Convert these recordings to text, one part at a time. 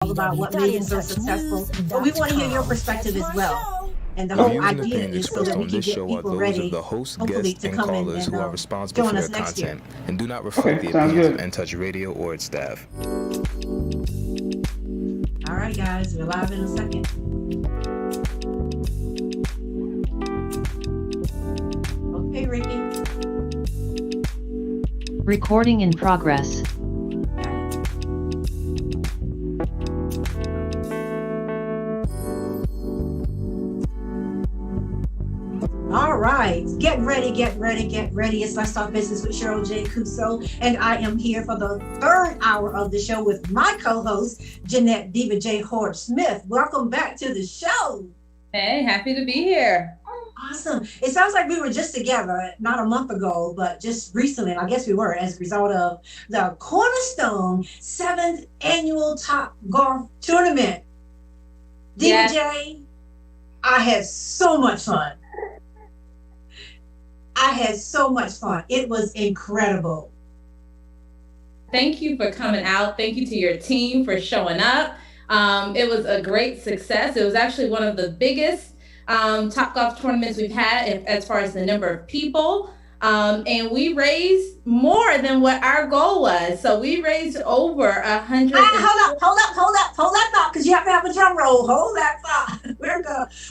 about what made him so successful, but we want to hear your perspective as well. And the The whole views and idea opinions is so expressed that we on can this get show are people those ready, of the hosts, hopefully, guests, to and come callers who are and responsible join for us their next year. content and do not reflect the sounds opinions good. of In Touch Radio or its staff. All right, guys, we're live in a second. Okay, Ricky. Recording in progress. All right, get ready, get ready, get ready. It's Let's Talk Business with Cheryl J. Cuso, and I am here for the third hour of the show with my co-host, Jeanette Diva J. Hort Smith. Welcome back to the show. Hey, happy to be here. Awesome. It sounds like we were just together, not a month ago, but just recently. I guess we were, as a result of the Cornerstone 7th Annual Top Golf Tournament. Diva Yes. J, I had so much fun. I had so much fun. It was incredible. Thank you for coming out. Thank you to your team for showing up. It was a great success. It was actually one of the biggest Top Golf tournaments we've had as far as the number of people. And we raised more than what our goal was. So we raised over 100. Hold that thought, because you have to have a drum roll. Hold that thought.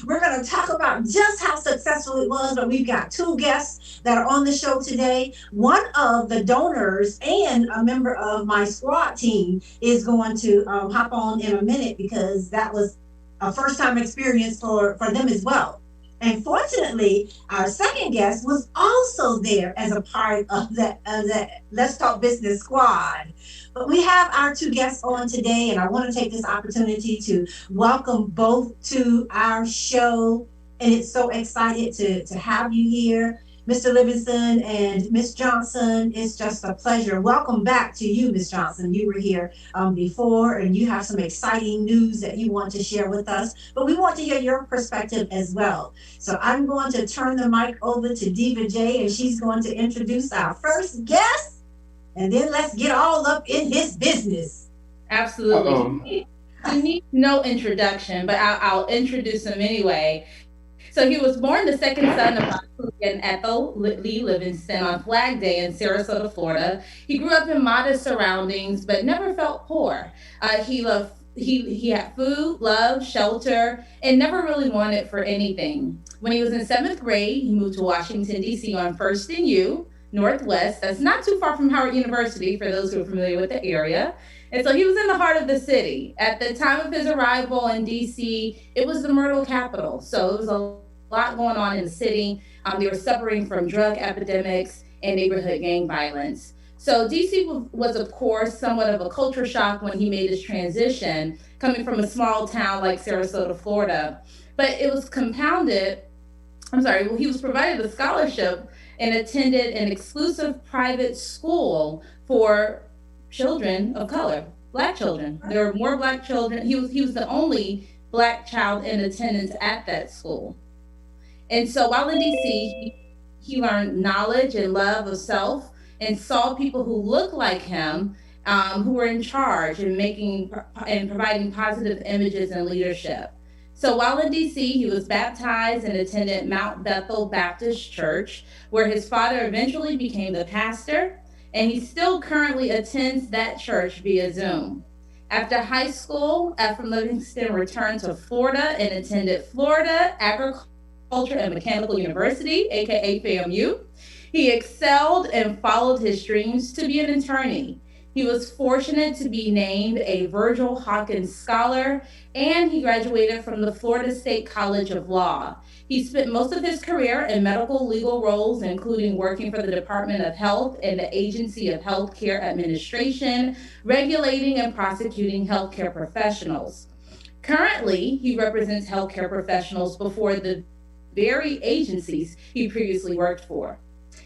We're gonna talk about just how successful it was, but we've got two guests that are on the show today. One of the donors and a member of my squad team is going to hop on in a minute, because that was a first-time experience for them as well. And fortunately, our second guest was also there as a part of that Let's Talk Business squad. But we have our two guests on today, and I want to take this opportunity to welcome both to our show. And it's so excited to have you here, Mr. Livingston and Miss Johnson. It's just a pleasure. Welcome back to you, Miss Johnson. You were here before, and you have some exciting news that you want to share with us. But we want to hear your perspective as well. So I'm going to turn the mic over to Diva J, and she's going to introduce our first guest. And then let's get all up in his business. Absolutely. He needs no introduction, but I'll introduce him anyway. So he was born the second son of Michael and Ethel Lee Livingston on Flag Day in Sarasota, Florida. He grew up in modest surroundings, but never felt poor. He had food, love, shelter, and never really wanted for anything. When he was in 7th grade, he moved to Washington, D.C. on First and U, Northwest. That's not too far from Howard University, for those who are familiar with the area. And so he was in the heart of the city. At the time of his arrival in D.C., it was the murder capital. So it was a lot going on in the city. They were suffering from drug epidemics and neighborhood gang violence. So D.C. was, of course, somewhat of a culture shock when he made his transition, coming from a small town like Sarasota, Florida. But it was he was provided a scholarship and attended an exclusive private school for children of color, Black children. There were more Black children. He was the only Black child in attendance at that school. And so while in DC, he learned knowledge and love of self, and saw people who looked like him, who were in charge and providing positive images and leadership. So while in DC, he was baptized and attended Mount Bethel Baptist Church, where his father eventually became the pastor, and he still currently attends that church via Zoom. After high school, Ephriam Livingston returned to Florida and attended Florida Agriculture and Mechanical University, aka FAMU. He excelled and followed his dreams to be an attorney. He was fortunate to be named a Virgil Hawkins Scholar, and he graduated from the Florida State College of Law. He spent most of his career in medical legal roles, including working for the Department of Health and the Agency of Healthcare Administration, regulating and prosecuting healthcare professionals. Currently, he represents healthcare professionals before the very agencies he previously worked for.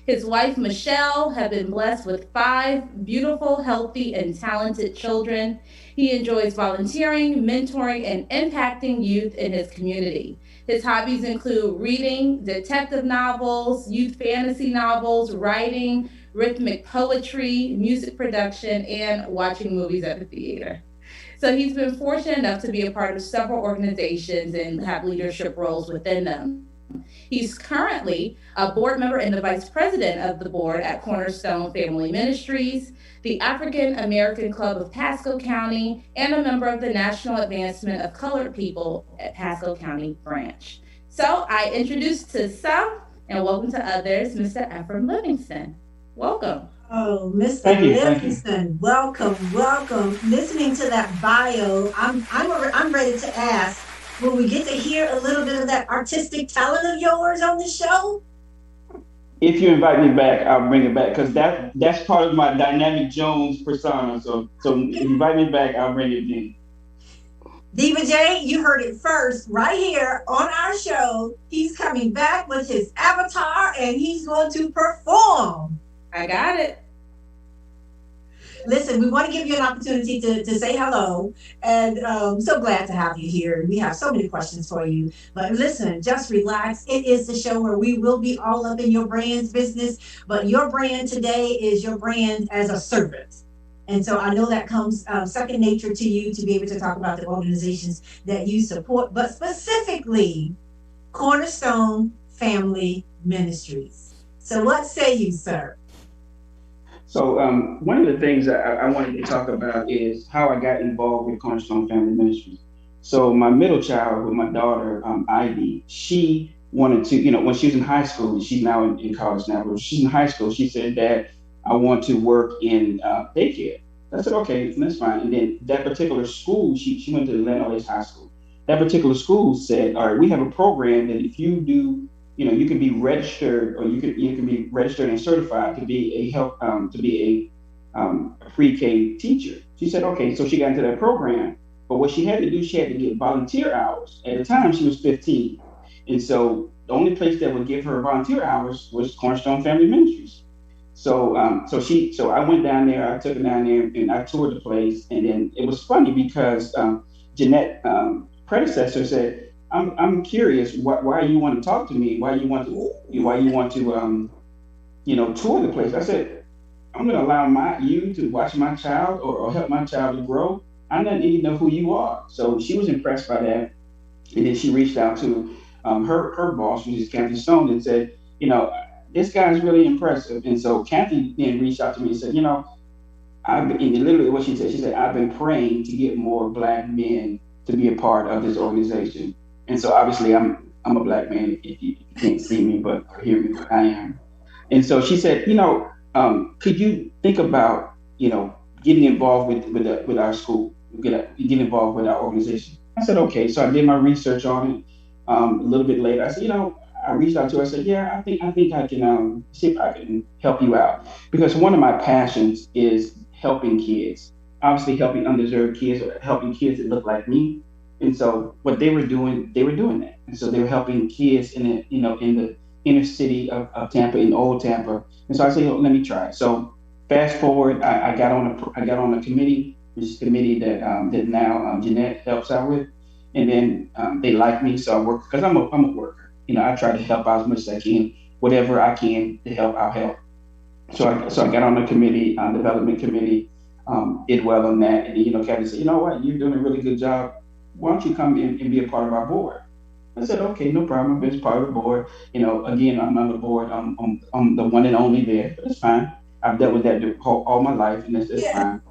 His wife, Michelle, have been blessed with 5 beautiful, healthy, and talented children. He enjoys volunteering, mentoring, and impacting youth in his community. His hobbies include reading detective novels, youth fantasy novels, writing, rhythmic poetry, music production, and watching movies at the theater. So he's been fortunate enough to be a part of several organizations and have leadership roles within them. He's currently a board member and the vice president of the board at Cornerstone Family Ministries, the African American Club of Pasco County, and a member of the National Advancement of Colored People at Pasco County branch. So I introduce to some and welcome to others, Mr. Ephriam Livingston. Welcome. Oh, Mr. Livingston, welcome, welcome. Listening to that bio, I'm ready to ask, will we get to hear a little bit of that artistic talent of yours on the show? If you invite me back, I'll bring it back because that's part of my dynamic Jones persona. So if you invite me back, I'll bring it in. Diva J, you heard it first right here on our show. He's coming back with his avatar and he's going to perform. I got it. Listen, we want to give you an opportunity to say hello, and so glad to have you here. We have so many questions for you, but listen, just relax. It is the show where we will be all up in your brand's business, but your brand today is your brand as a servant. And so I know that comes second nature to you to be able to talk about the organizations that you support, but specifically Cornerstone Family Ministries. So what say you, sir? So one of the things that I wanted to talk about is how I got involved with Cornerstone Family Ministries. So my middle child, with my daughter, Ivy, she wanted to, when she was in high school, she's now in college now, but she's in high school, she said, Dad, I want to work in daycare. I said, okay, that's fine. And then that particular school, she went to Atlanta Lakes High School. That particular school said, all right, we have a program that if you do, you can be registered, or you can be registered and certified to be a pre-K teacher. She said, okay, so she got into that program. But what she had to do, she had to get volunteer hours. At the time, she was 15. And so the only place that would give her volunteer hours was Cornerstone Family Ministries. So I went down there, I took her down there and I toured the place. And then it was funny because Jeanette, predecessor, said, I'm curious why you want to talk to me, why you want to tour the place. I said, I'm going to allow you to watch my child or help my child to grow. I don't even know who you are. So she was impressed by that. And then she reached out to her boss, which is Kathy Stone, and said, this guy's really impressive. And so Kathy then reached out to me and said, literally what she said, I've been praying to get more Black men to be a part of this organization. And so obviously I'm a Black man if you can't see me, but hear me, but I am. And so she said, could you think about, getting involved with our school, get involved with our organization? I said, okay. So I did my research on it. A little bit later, I said, I reached out to her. I said, yeah, I think I can see if I can help you out, because one of my passions is helping kids. Obviously, helping undeserved kids, or helping kids that look like me. And so what they were doing that. And so they were helping kids in the inner city of Tampa, in old Tampa. And so I said, let me try it. So fast forward, I got on a committee, which is a committee that now Jeanette helps out with. And then they like me, so I work, because I'm a worker. I try to help out as much as I can, whatever I can to help, I'll help. So I got on the committee, development committee, did well on that. And then, Kathy said, you know what, you're doing a really good job. Why don't you come in and be a part of our board? I said, okay, no problem. I've been part of the board. Again, I'm on the board. I'm the one and only there, but it's fine. I've dealt with that all my life, and it's fine.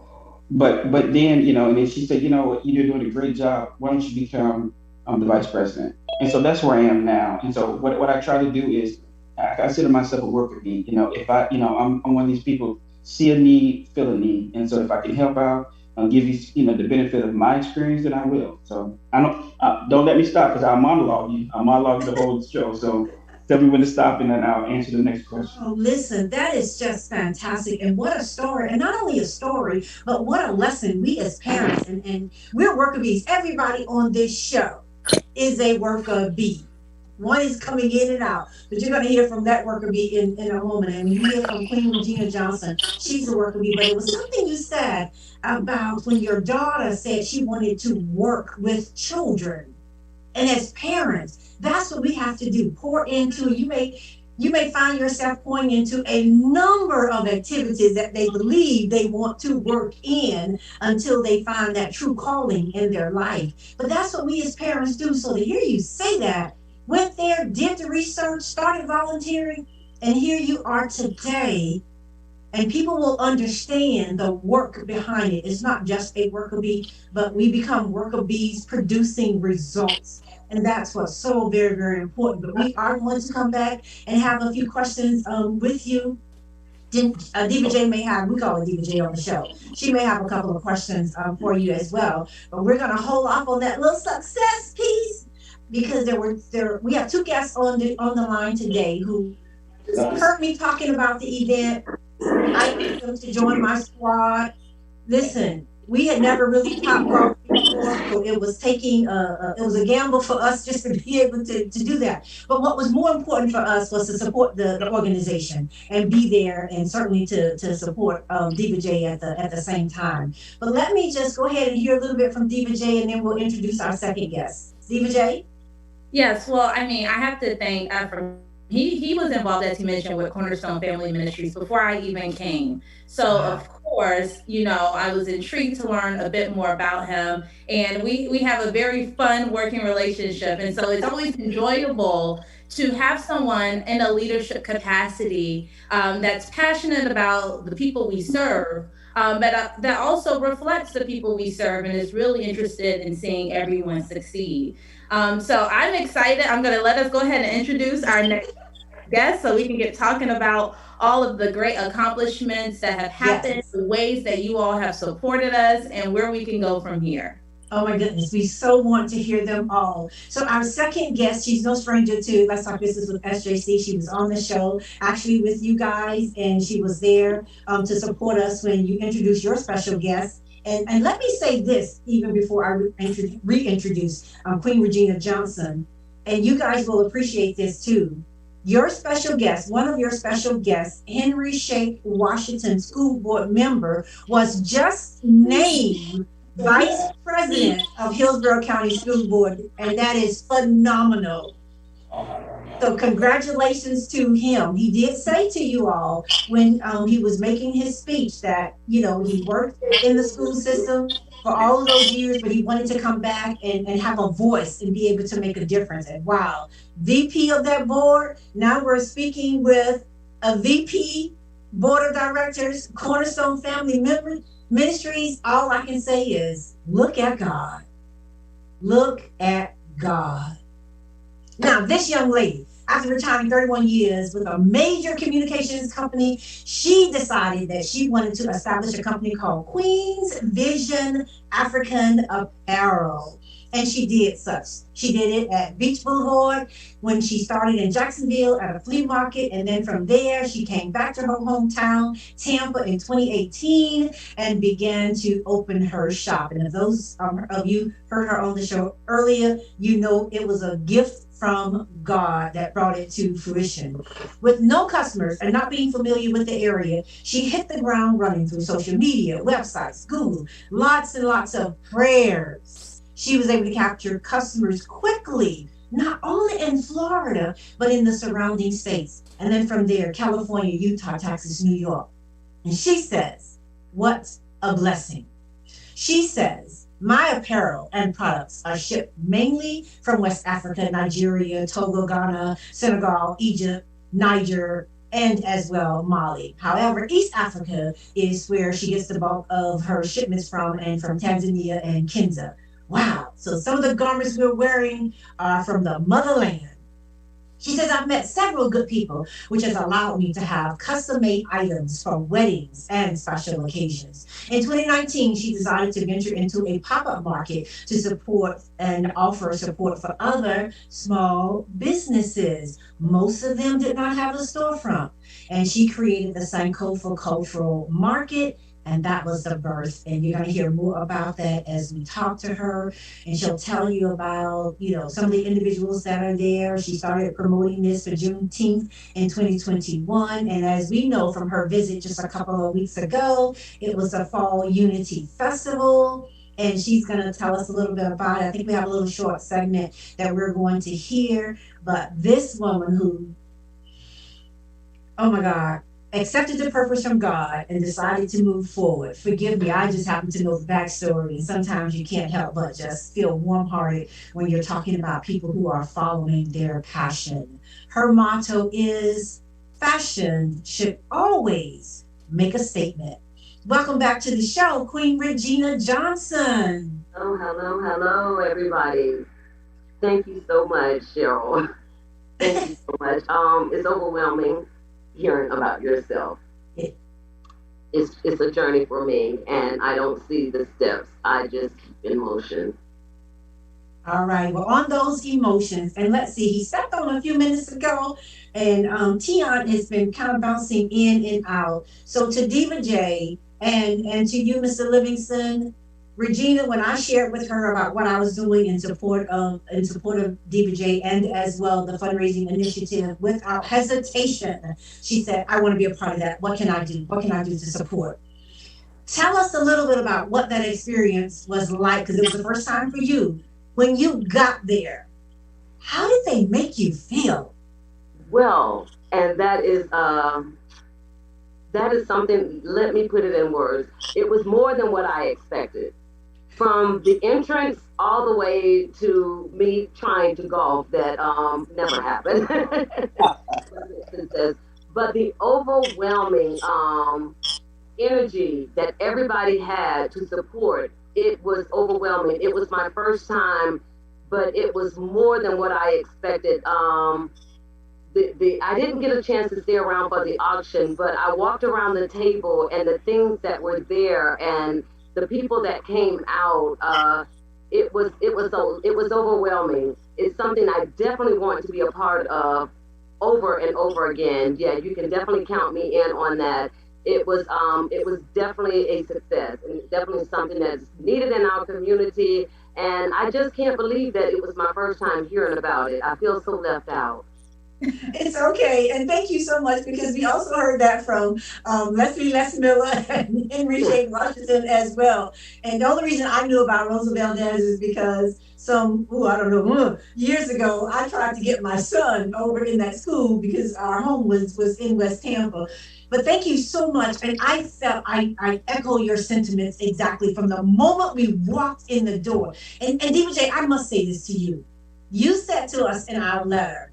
But then, and then she said, you're doing a great job. Why don't you become the vice president? And so that's where I am now. And so what I try to do is, I consider myself a worker bee. If I'm one of these people, see a need, fill a need. And so if I can help out, I'll give you, the benefit of my experience, then I will. So don't let me stop, because I'll monologue you. I'll monologue the whole show. So tell me when to stop, and then I'll answer the next question. Oh, listen, that is just fantastic. And what a story. And not only a story, but what a lesson we as parents, and we're worker bees. Everybody on this show is a worker bee. One is coming in and out, but you're going to hear from that worker bee in a moment. And you hear from Queen Regina Johnson. She's a worker bee. But it was something you said about when your daughter said she wanted to work with children. And as parents, that's what we have to do. Pour into, you may You may find yourself pouring into a number of activities that they believe they want to work in until they find that true calling in their life. But that's what we as parents do. So to hear you say that, went there, did the research, started volunteering, and here you are today, and people will understand the work behind it. It's not just a worker bee, but we become worker bees producing results. And that's what's so very, very important. But we are going to come back and have a few questions with you. Diva J may have, we call her Diva J on the show. She may have a couple of questions for you as well. But we're going to hold off on that little success piece because we have two guests on the line today who heard me talking about the event. I asked them to join my squad. Listen, we had never really top golf before, so it was a gamble for us just to be able to do that. But what was more important for us was to support the organization and be there, and certainly to support Diva J at the same time. But let me just go ahead and hear a little bit from Diva J, and then we'll introduce our second guest. Diva J? Yes, well, I mean, I have to thank Ephriam. He was involved, as he mentioned, with Cornerstone Family Ministries before I even came. So, of course, I was intrigued to learn a bit more about him. And we have a very fun working relationship. And so it's always enjoyable to have someone in a leadership capacity that's passionate about the people we serve, but that also reflects the people we serve and is really interested in seeing everyone succeed. So I'm excited. I'm going to let us go ahead and introduce our next guest so we can get talking about all of the great accomplishments that have happened, yes, the ways that you all have supported us, and where we can go from here. Oh my goodness, we so want to hear them all. So our second guest, she's no stranger to Let's Talk Business with SJC. She was on the show actually with you guys, and she was there to support us when you introduced your special guest. And let me say this, even before I reintroduce Queen Regina Johnson, and you guys will appreciate this too. Your special guest, one of your special guests, Henry Shake Washington School Board member, was just named Vice President of Hillsborough County School Board, and that is phenomenal. So congratulations to him. He did say to you all when he was making his speech that, he worked in the school system for all of those years, but he wanted to come back and have a voice and be able to make a difference. And wow, VP of that board, now we're speaking with a VP, Board of Directors, Cornerstone Family Ministries. All I can say is, look at God. Look at God. Now, this young lady, after retiring 31 years with a major communications company, she decided that she wanted to establish a company called Queen's Vision African Apparel. And she did such. She did it at Beach Boulevard when she started in Jacksonville at a flea market. And then from there, she came back to her hometown, Tampa, in 2018 and began to open her shop. And if those of you heard her on the show earlier, it was a gift from God that brought it to fruition. With no customers and not being familiar with the area, she hit the ground running through social media, websites, Google, lots and lots of prayers. She was able to capture customers quickly, not only in Florida, but in the surrounding states. And then from there, California, Utah, Texas, New York. And she says, what a blessing. She says, my apparel and products are shipped mainly from West Africa, Nigeria, Togo, Ghana, Senegal, Egypt, Niger, and as well Mali. However, East Africa is where she gets the bulk of her shipments from, and from Tanzania and Kenya. Wow. So some of the garments we're wearing are from the motherland. She says, I've met several good people, which has allowed me to have custom-made items for weddings and special occasions. In 2019, she decided to venture into a pop-up market to support and offer support for other small businesses. Most of them did not have a storefront. And she created the Sankofa Cultural Market, and that was the birth. And you're going to hear more about that as we talk to her. And she'll tell you about, some of the individuals that are there. She started promoting this for Juneteenth in 2021. And as we know from her visit just a couple of weeks ago, it was a Fall Unity Festival. And she's going to tell us a little bit about it. I think we have a little short segment that we're going to hear. But this woman who Oh my God. Accepted the purpose from God and decided to move forward. Forgive me, I just happen to know the backstory. And sometimes you can't help but just feel warm hearted when you're talking about people who are following their passion. Her motto is fashion should always make a statement. Welcome back to the show, Queen Regina Johnson. Oh, hello, everybody. Thank you so much, Cheryl. Thank you so much. It's overwhelming hearing about yourself. It's a journey for me, and I don't see the steps. I just keep in motion. All right. Well, on those emotions, and let's see, he stepped on a few minutes ago, and Tion has been kind of bouncing in and out. So to Diva J and to you, Mr. Livingston, Regina, when I shared with her about what I was doing in support of Diva J and as well the fundraising initiative, without hesitation, she said, "I want to be a part of that. What can I do? What can I do to support?" Tell us a little bit about what that experience was like, because it was the first time for you. When you got there, how did they make you feel? Well, and that is something. Let me put it in words. It was more than what I expected. From the entrance all the way to me trying to golf, that never happened. But the overwhelming energy that everybody had to support, it was overwhelming. It was my first time, but it was more than what I expected. I didn't get a chance to stay around for the auction, but I walked around the table and the things that were there and the people that came out. It was overwhelming. It's something I definitely want to be a part of over and over again. Yeah, you can definitely count me in on that. It was definitely a success, and it's definitely something that's needed in our community. And I just can't believe that it was my first time hearing about it. I feel so left out. It's okay, and thank you so much, because we also heard that from Leslie Les Miller and Henry J. Washington as well. And the only reason I knew about Rosa Valdez is because I don't know, years ago, I tried to get my son over in that school because our home was in West Tampa. But thank you so much. And I echo your sentiments exactly from the moment we walked in the door. And DJ, I must say this to you. You said to us in our letter,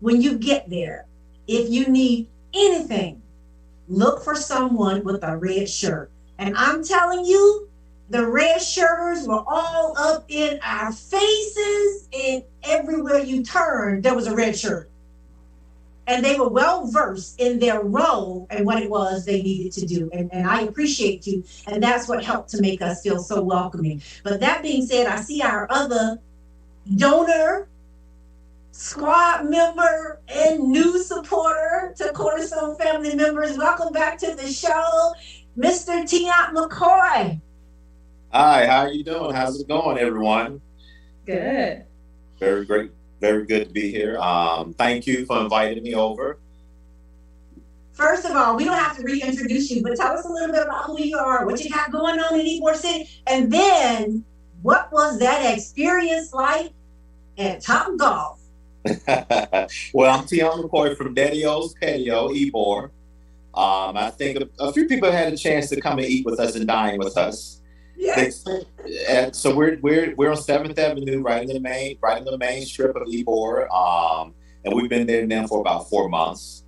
when you get there, if you need anything, look for someone with a red shirt. And I'm telling you, the red shirters were all up in our faces, and everywhere you turned, there was a red shirt. And they were well versed in their role and what it was they needed to do. And I appreciate you. And that's what helped to make us feel so welcoming. But that being said, I see our other donor, squad member, and new supporter to Cornerstone family members. Welcome back to the show, Mr. Tiant McCoy. Hi, how are you doing? How's it going, everyone? Good. Very great. Very good to be here. Thank you for inviting me over. First of all, we don't have to reintroduce you, but tell us a little bit about who you are, what you got going on in Ybor City, and then what was that experience like at Top Golf? Well, I'm Tiant McCoy from Daddy O's Patio, Ybor. I think a few people had a chance to come and eat with us and dine with us. Yes. So we're on 7th Avenue, right in the main strip of Ybor. And we've been there now for about 4 months.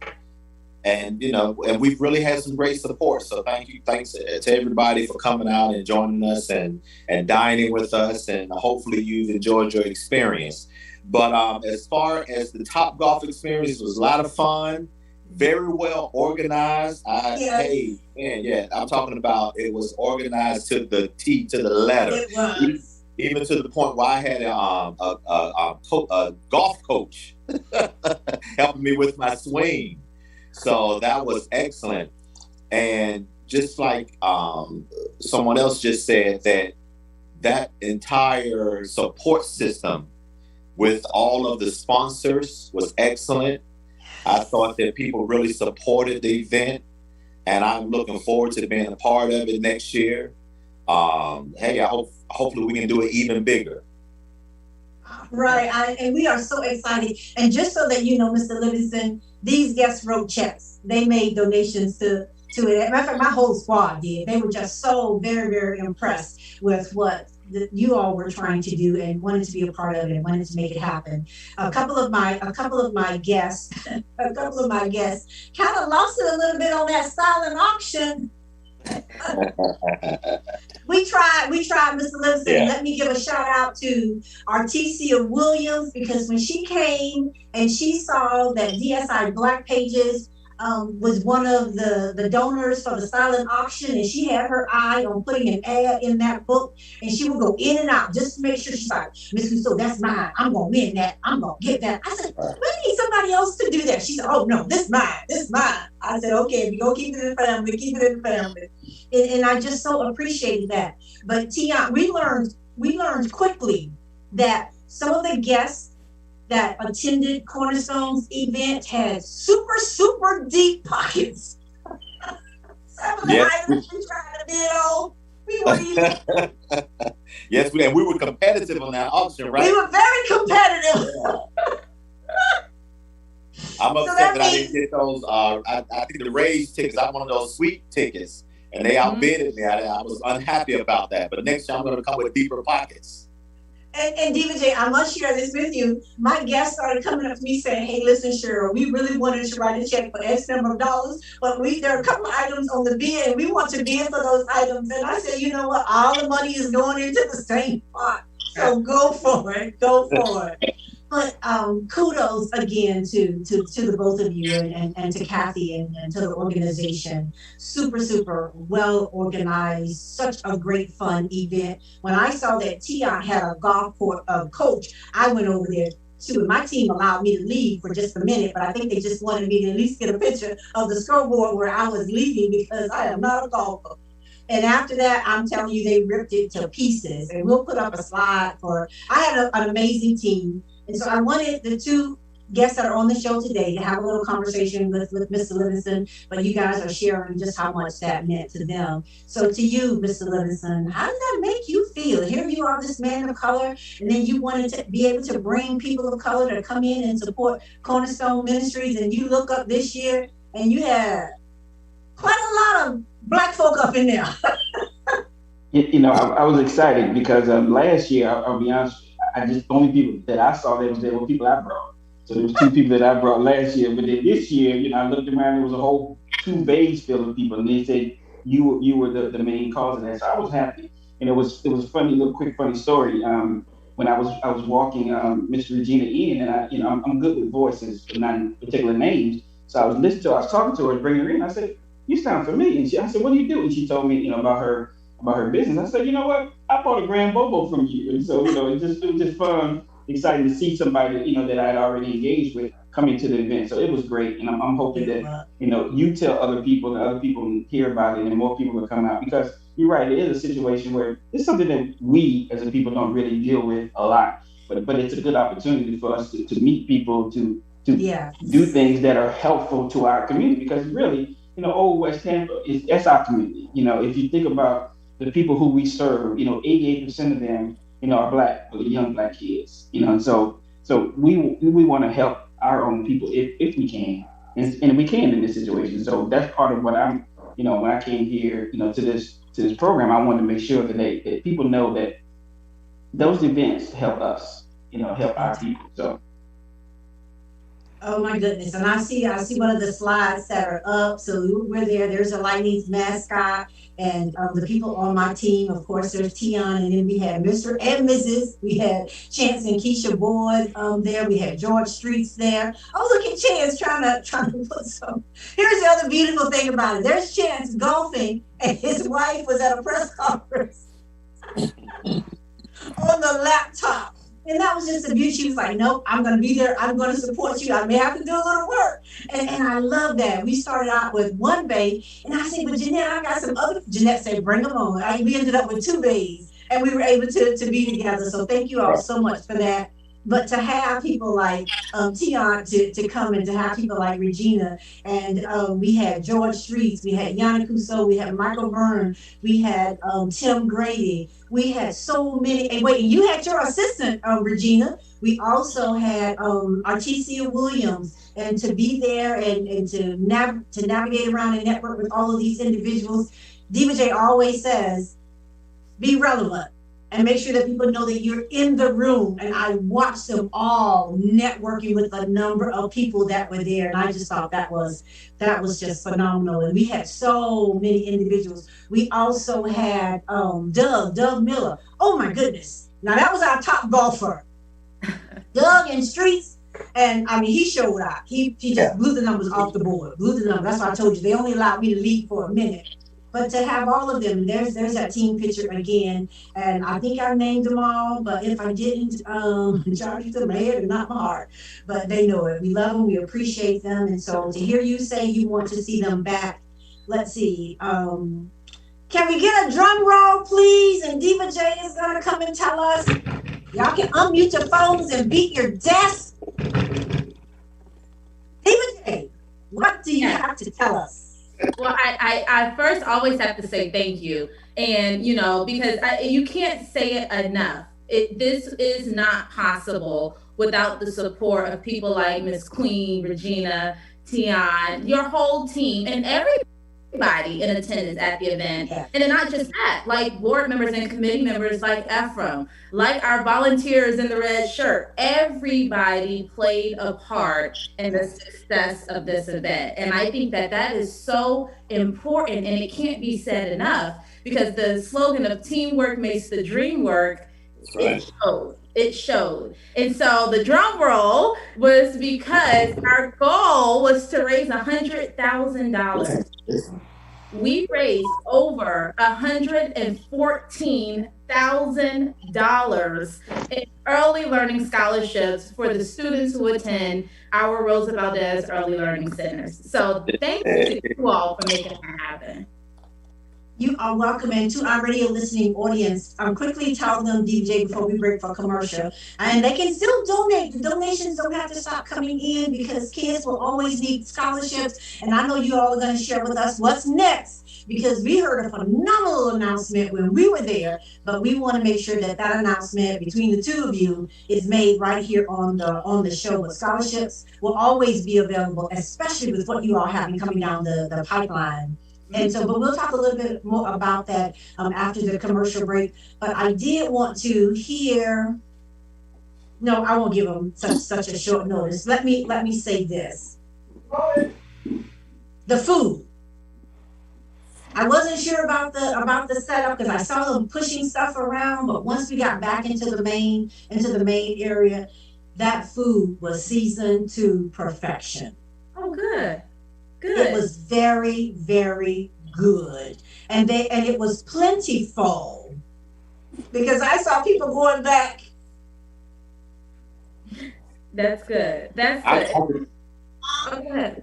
And and we've really had some great support. So thanks to everybody for coming out and joining us and dining with us. And hopefully you've enjoyed your experience. But as far as the Top Golf experience, it was a lot of fun. Very well organized. Hey, man, I'm talking about it was organized to the T, to the letter. It was. Even to the point where I had a golf coach helping me with my swing. So that was excellent. And just like someone else just said, that entire support system with all of the sponsors was excellent. I thought that people really supported the event, and I'm looking forward to being a part of it next year. Hopefully we can do it even bigger. Right. And we are so excited. And just so that you know, Mr. Livingston, these guests wrote checks. They made donations to it. Matter of fact, my whole squad did. They were just so very, very impressed with what you all were trying to do and wanted to be a part of it and wanted to make it happen. A couple of my guests, kind of lost it a little bit on that silent auction. We tried, Mr. Livingston. Yeah. Let me give a shout out to Artesia Williams, because when she came and she saw that DSI Black Pages was one of the donors for the silent auction, and she had her eye on putting an ad in that book, and she would go in and out just to make sure. She's like, Miss Rousseau, that's mine. I'm gonna win that. I'm gonna get that. I said, we need somebody else to do that. She said, oh no, this mine. I said, okay, we gonna keep it in the family, keep it in the family. And I just so appreciated that. But Tion, we learned quickly that some of the guests that attended Cornerstone's event had super deep pockets. Some of the items we tried to build, we were even. Yes, we were competitive on that auction, right? We were very competitive. I'm upset that I didn't get those. I think the raised tickets. I wanted those sweet tickets, and they outbidded me. I was unhappy about that. But next time I'm going to come with deeper pockets. And Diva J, I must share this with you. My guests started coming up to me saying, hey, listen, Cheryl, we really wanted to write a check for X number of dollars, but there are a couple of items on the bid, and we want to bid for those items. And I said, you know what? All the money is going into the same pot. So go for it. But kudos again to the both of you and to Kathy and to the organization. Super well organized, such a great fun event. When I saw that Tion had a golf coach, I went over there too. My team allowed me to leave for just a minute, but I think they just wanted me to at least get a picture of the scoreboard where I was leaving, because I am not a golfer. And after that, I'm telling you, they ripped it to pieces. And we'll put up a slide I had an amazing team. And so I wanted the two guests that are on the show today to have a little conversation with Mr. Livingston, but you guys are sharing just how much that meant to them. So to you, Mr. Livingston, how does that make you feel? Here you are, this man of color, and then you wanted to be able to bring people of color to come in and support Cornerstone Ministries, and you look up this year and you had quite a lot of Black folk up in there. I was excited because last year, I'll be honest, the only people that I saw there were people I brought. So there was two people that I brought last year, but then this year, I looked around, there was a whole 2 bays filled with people, and they said you were the main cause of that. So I was happy, and it was a funny story. When I was walking Miss Regina in, and I'm good with voices, but not particular names. So I was talking to her, bringing her in. I said, "You sound familiar." And I said, "What do you do?" And she told me, about her business. I said, you know what? I bought a Grand Bobo from you. And so, it was just fun, exciting to see somebody, that I had already engaged with coming to the event. So it was great. And I'm hoping that, you tell other people and other people hear about it and more people will come out, because you're right. It is a situation where it's something that we as a people don't really deal with a lot, but it's a good opportunity for us to meet people, to do things that are helpful to our community, because really, Old West Tampa that's our community. If you think about the people who we serve, 88% of them, are Black, young Black kids, and so we want to help our own people if we can, and we can in this situation. So that's part of what I'm, when I came here, to this program, I wanted to make sure that people know that those events help us, help our people. So. Oh my goodness. And I see one of the slides that are up. So we're there. There's a Lightning's mascot. And the people on my team, of course, there's Tion, and then we had Mr. and Mrs. We had Chance and Keisha Boyd there. We had George Streets there. Oh, look at Chance trying to put some. Here's the other beautiful thing about it. There's Chance golfing, and his wife was at a press conference on the laptop. And that was just the beauty. She was like, nope, I'm going to be there. I'm going to support you. I may have to do a little work. And I love that. We started out with 1 bay. And I said, but Jeanette, I got some other. Jeanette said, bring them on. We ended up with 2 bays. And we were able to be together. So thank you all so much for that. But to have people like Tion to come and to have people like Regina, and we had George Streets, we had Yana Kuso, we had Michael Byrne, we had Tim Grady, we had so many. And wait, you had your assistant, Regina. We also had Artesia Williams, and to be there and to navigate around and network with all of these individuals. Diva J always says, be relevant. And make sure that people know that you're in the room. And I watched them all networking with a number of people that were there. And I just thought that was just phenomenal. And we had so many individuals. We also had Doug Miller. Oh my goodness. Now that was our top golfer. Doug in Streets. And I mean, he showed out. He just blew the numbers off the board. Blew the numbers. That's why I told you they only allowed me to lead for a minute. But to have all of them, there's that team picture again, and I think I named them all. But if I didn't, charge to my head and not my heart. But they know it. We love them. We appreciate them. And so to hear you say you want to see them back, let's see. Can we get a drum roll, please? And Diva J is gonna come and tell us. Y'all can unmute your phones and beat your desks. Diva J, what do you have to tell us? Well, I first always have to say thank you. And, you know, because you can't say it enough. This is not possible without the support of people like Miss Queen, Regina, Tion, your whole team, and everybody in attendance at the event. And then not just that, like board members and committee members like Ephriam, like our volunteers in the red shirt. Everybody played a part in the success of this event. And I think that is so important, and it can't be said enough, because the slogan of teamwork makes the dream work, it showed. And so the drum roll was because our goal was to raise $100,000. We raised over $114,000 in early learning scholarships for the students who attend our Rosa Valdez Early Learning Centers. So thank you to you all for making that happen. You are welcome, and to our radio listening audience, quickly tell them, DJ, before we break for commercial, and they can still donate. The donations don't have to stop coming in, because kids will always need scholarships. And I know you all are going to share with us what's next, because we heard a phenomenal announcement when we were there, but we want to make sure that announcement between the two of you is made right here on the show. But scholarships will always be available, especially with what you all have coming down the pipeline. And so, but we'll talk a little bit more about that after the commercial break. But I did want to hear. No, I won't give them such a short notice. Let me say this. The food. I wasn't sure about the setup, because I saw them pushing stuff around. But once we got back into the main area, that food was seasoned to perfection. Oh, good. It was very, very good. And it was plentiful, because I saw people going back. That's good. That's good. Okay.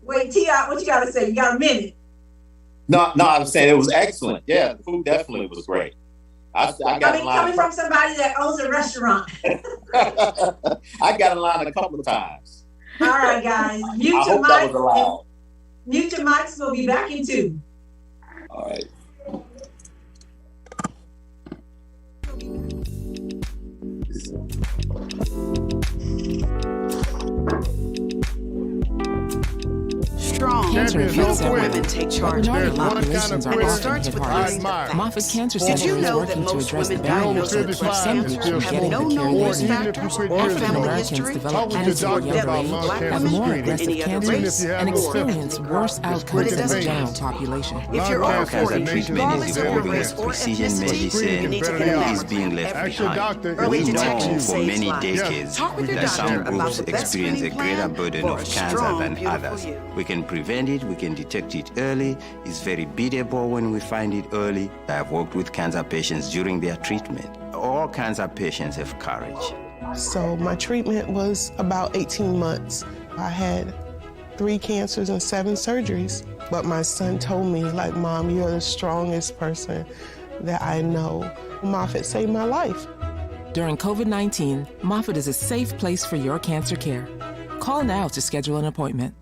Wait, Tia, what you got to say? You got a minute? No, I'm saying it was excellent. Yeah, the food definitely was great. I got coming from somebody that owns a restaurant. I got in line a couple of times. All right, guys. Mute your mics. Mute your mics. We'll be back in 2. All right. Strong. Cancer affects women take charge of their populations are often hit hardest. Moffitt Cancer Center is working to address the barriers that keep some people from getting the care they need. African Americans develop cancer younger, have more aggressive cancers, and experience worse outcomes than the general population. If you're over 40, treatment is evolving as precision medicine is being left behind. We know for many decades that some groups experience a greater burden of cancer than others. We can prevent it, we can detect it early. It's very beatable when we find it early. I've worked with cancer patients during their treatment. All cancer patients have courage. So my treatment was about 18 months. I had 3 cancers and 7 surgeries. But my son told me, like, Mom, you're the strongest person that I know. Moffitt saved my life. During COVID-19, Moffitt is a safe place for your cancer care. Call now to schedule an appointment.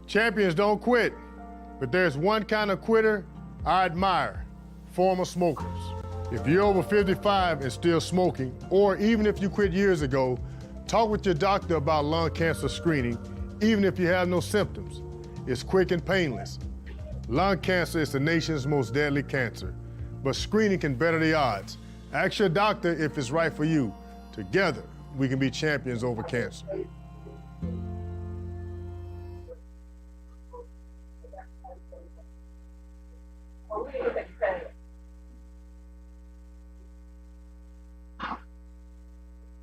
Champions don't quit, but there's one kind of quitter I admire: former smokers. If you're over 55 and still smoking, or even if you quit years ago, talk with your doctor about lung cancer screening, even if you have no symptoms. It's quick and painless. Lung cancer is the nation's most deadly cancer, but screening can better the odds. Ask your doctor if it's right for you. Together, we can be champions over cancer.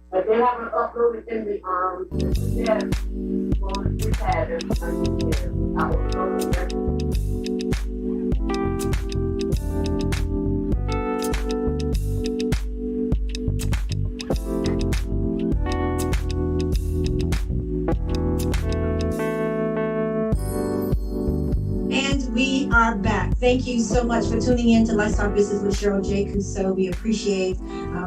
But they haven't uploaded in the And we are back. Thank you so much for tuning in to Lifestyle Business with Cheryl J. Cusseau. We appreciate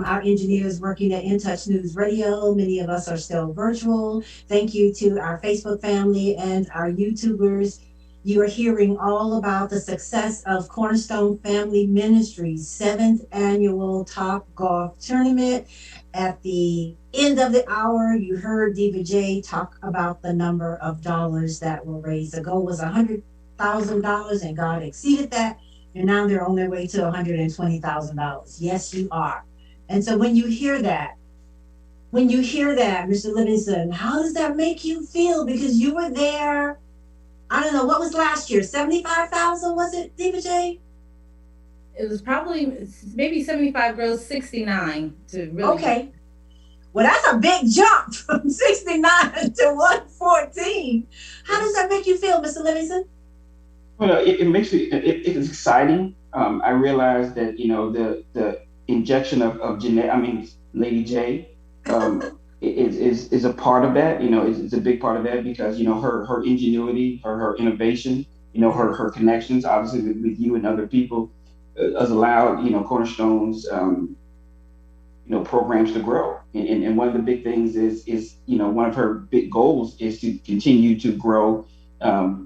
our engineers working at In Touch News Radio. Many of us are still virtual. Thank you to our Facebook family and our YouTubers. You are hearing all about the success of Cornerstone Family Ministries' 7th annual Top Golf Tournament. At the end of the hour, you heard Diva J talk about the number of dollars that were raised. The goal was $100,000 and God exceeded that. And now they're on their way to $120,000. Yes, you are. And so when you hear that, Mr. Livingston, how does that make you feel? Because you were there, I don't know, what was last year? 75,000, was it, Diva J? It was probably maybe 75 gross, 69 to really. Okay. Well, that's a big jump from 69 to 114. How does that make you feel, Mr. Livingston? Well, it makes me, it's exciting. I realized that, the injection of Jeanette, Lady J, is a part of that. Is a big part of that because, her ingenuity, her innovation, her connections, obviously with you and other people, has allowed, Cornerstone's, programs to grow. And one of the big things is one of her big goals is to continue to grow,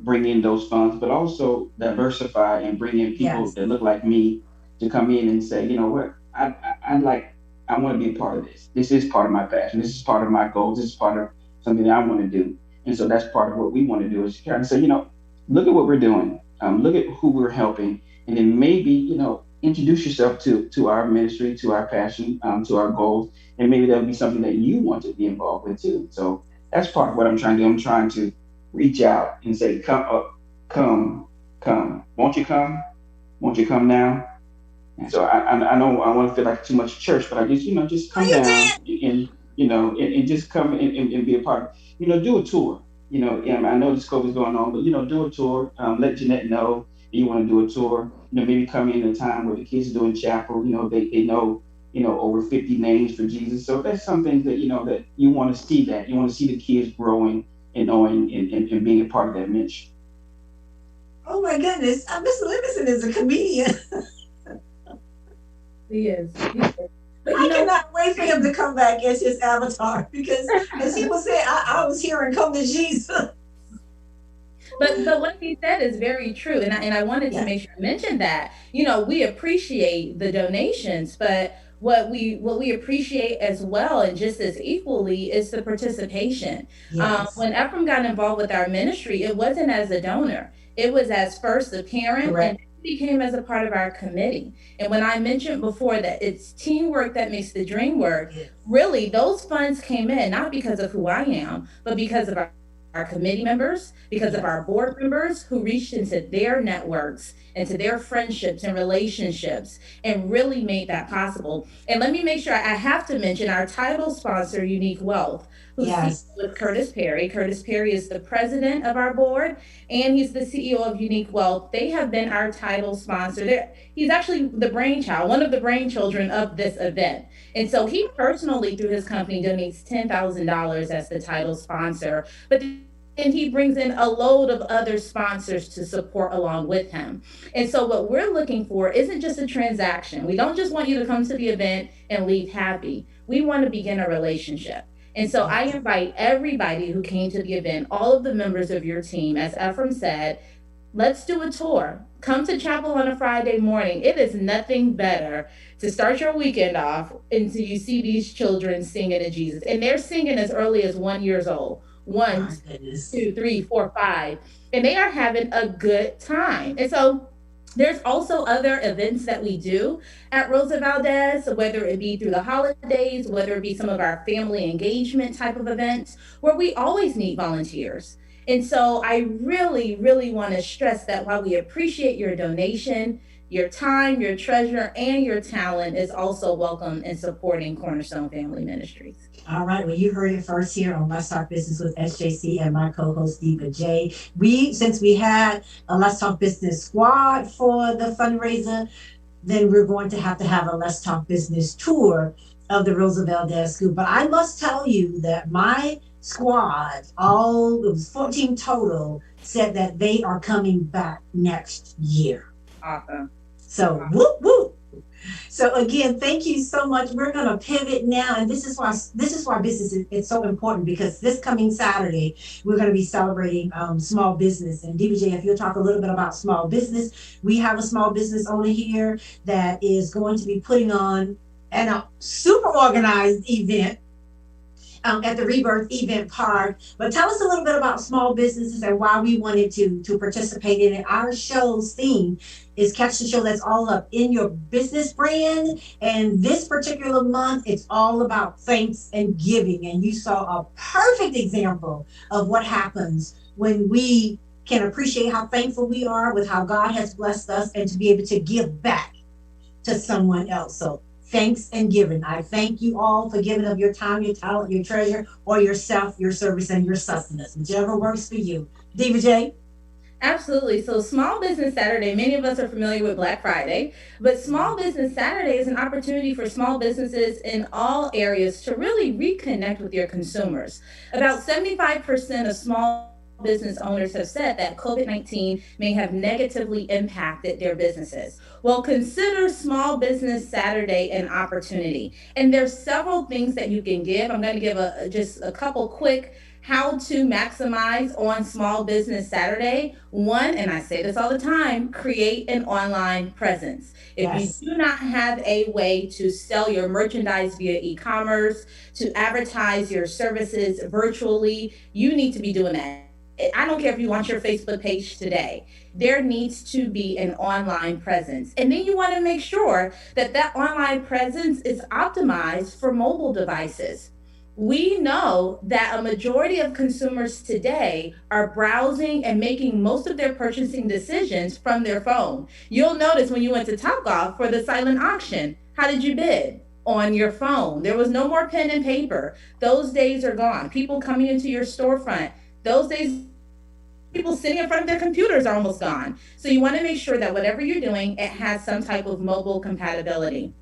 bring in those funds, but also diversify and bring in people that look like me to come in and say, you know what, I want to be a part of this. This is part of my passion. This is part of my goals. This is part of something that I want to do. And so that's part of what we want to do is kind of say, look at what we're doing. Look at who we're helping. And then maybe, introduce yourself to our ministry, to our passion, to our goals. And maybe that'll be something that you want to be involved with too. So that's part of what I'm trying to do. I'm trying to reach out and say, come. Won't you come? Won't you come now? And so I know I want to feel like too much church, but I just, just come down and just come and be a part. Do a tour. I know this COVID's going on, but do a tour. Let Jeanette know that you want to do a tour. Maybe come in a time where the kids are doing chapel. They know over 50 names for Jesus. So that's something that that you want to see. That you want to see the kids growing and knowing and being a part of that ministry. Oh my goodness, Mr. Livingston is a comedian. He is. But I cannot wait for him to come back as his avatar because, as he was saying, I was hearing "Come to Jesus." But what he said is very true, and I wanted to make sure I mentioned that. We appreciate the donations, but what we appreciate as well, and just as equally, is the participation. Yes. When Ephriam got involved with our ministry, it wasn't as a donor; it was as first a parent. Correct. And became as a part of our committee. And when I mentioned before that it's teamwork that makes the dream work, really those funds came in not because of who I am, but because of our committee members, because of our board members who reached into their networks and to their friendships and relationships, and really made that possible. And let me make sure, I have to mention our title sponsor, Unique Wealth, who's Yes. with Curtis Perry. Curtis Perry is the president of our board, and he's the CEO of Unique Wealth. They have been our title sponsor. He's actually the brainchild, one of the brainchildren of this event. And so he personally, through his company, donates $10,000 as the title sponsor. But and he brings in a load of other sponsors to support along with him. And so what we're looking for isn't just a transaction. We don't just want you to come to the event and leave happy. We want to begin a relationship. And so I invite everybody who came to the event, all of the members of your team, as Ephriam said, let's do a tour. Come to chapel on a Friday morning. It is nothing better to start your weekend off until you see these children singing to Jesus. And they're singing as early as 1 year old. 1, 2, 3, 4, 5. And they are having a good time. And so there's also other events that we do at Rosa Valdez, whether it be through the holidays, whether it be some of our family engagement type of events, where we always need volunteers. And so I really, really want to stress that while we appreciate your donation, your time, your treasure, and your talent is also welcome in supporting Cornerstone Family Ministries. All right, well, you heard it first here on Let's Talk Business with SJC and my co-host Diva J. Since we had a Let's Talk Business squad for the fundraiser, then we're going to have a Let's Talk Business tour of the Rosa Valdez School. But I must tell you that my squad, it was 14 total, said that they are coming back next year. Awesome. So whoop whoop. So again, thank you so much. We're going to pivot now, and this is why business is so important, because this coming Saturday we're going to be celebrating small business. And DBJ, if you'll talk a little bit about small business, we have a small business owner here that is going to be putting on a super organized event at the Rebirth Event Park. But tell us a little bit about small businesses and why we wanted to participate in it. Our show's theme is Catch the Show That's All Up in Your Business Brand. And this particular month, it's all about thanks and giving. And you saw a perfect example of what happens when we can appreciate how thankful we are with how God has blessed us, and to be able to give back to someone else. So thanks and giving. I thank you all for giving of your time, your talent, your treasure, or yourself, your service, and your sustenance, whichever works for you. Diva J? Absolutely. So Small Business Saturday, many of us are familiar with Black Friday, but Small Business Saturday is an opportunity for small businesses in all areas to really reconnect with your consumers. About 75% of small business owners have said that COVID-19 may have negatively impacted their businesses. Well, consider Small Business Saturday an opportunity. And there's several things that you can give. I'm going to give just a couple quick how to maximize on Small Business Saturday. One, and I say this all the time, create an online presence. If you do not have a way to sell your merchandise via e-commerce, to advertise your services virtually, you need to be doing that. I don't care if you want your Facebook page today. There needs to be an online presence. And then you want to make sure that that online presence is optimized for mobile devices. We know that a majority of consumers today are browsing and making most of their purchasing decisions from their phone. You'll notice when you went to Topgolf for the silent auction, how did you bid? On your phone. There was no more pen and paper. Those days are gone. People coming into your storefront, those days, people sitting in front of their computers are almost gone. So you want to make sure that whatever you're doing, it has some type of mobile compatibility.